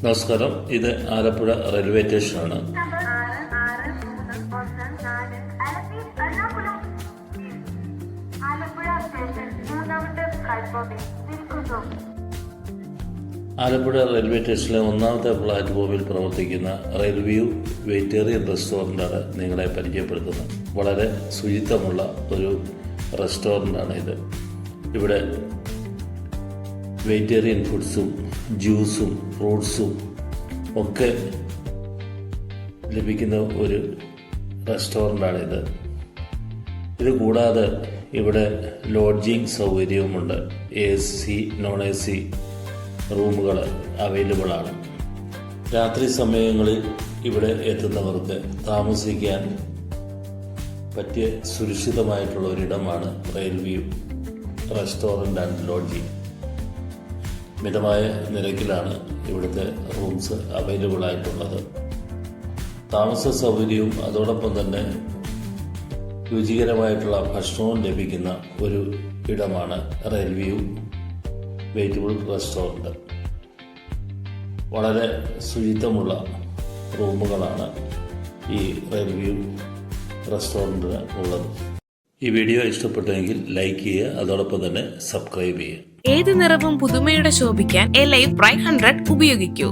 നമസ്കാരം, ഇത് ആലപ്പുഴ റെയിൽവേ സ്റ്റേഷനാണ്. ആലപ്പുഴ റെയിൽവേ സ്റ്റേഷനിലെ ഒന്നാമത്തെ പ്ലാറ്റ്ഫോമിൽ പ്രവർത്തിക്കുന്ന റെയിൽവ്യൂ വെജിറ്റേറിയൻ റെസ്റ്റോറൻ്റാണ് നിങ്ങളെ പരിചയപ്പെടുത്തുന്നത്. വളരെ ശുചിത്വമുള്ള ഒരു റെസ്റ്റോറൻ്റാണ് ഇത്. ഇവിടെ വെജിറ്റേറിയൻ ഫുഡ്സും ജ്യൂസും ഫ്രൂട്ട്സും ഒക്കെ ലഭിക്കുന്ന ഒരു റെസ്റ്റോറൻ്റാണിത്. ഇത് കൂടാതെ ഇവിടെ ലോഡ്ജിങ് സൗകര്യവുമുണ്ട്. AC, non-AC റൂമുകൾ അവൈലബിളാണ്. രാത്രി സമയങ്ങളിൽ ഇവിടെ എത്തുന്നവർക്ക് താമസിക്കാൻ പറ്റിയ സുരക്ഷിതമായിട്ടുള്ള ഒരിടമാണ് റെയിൽവ്യൂ റെസ്റ്റോറൻ്റ് ആൻഡ് ലോഡ്ജിങ്. മിതമായ നിരക്കിലാണ് ഇവിടുത്തെ റൂംസ് അവൈലബിൾ ആയിട്ടുള്ളത്. താമസ സൗകര്യവും അതോടൊപ്പം തന്നെ രുചികരമായിട്ടുള്ള ഭക്ഷണവും ലഭിക്കുന്ന ഒരു ഇടമാണ് റെയിൽവ്യൂ വെജിറ്റബിൾ റെസ്റ്റോറൻറ്റ്. വളരെ ശുചിത്വമുള്ള റൂമുകളാണ് ഈ റെയിൽവ്യൂ റെസ്റ്റോറൻറ്റിന് ഉള്ളത്. ഈ വീഡിയോ ഇഷ്ടപ്പെട്ടെങ്കിൽ ലൈക്ക് ചെയ്യുക, അതോടൊപ്പം തന്നെ സബ്സ്ക്രൈബ് ചെയ്യുക. ഏത് നിറവും പുതുമയുടെ ശോഭിക്കാൻ എലൈവ് ബ്രൈറ്റ് 100 ഉപയോഗിക്കൂ.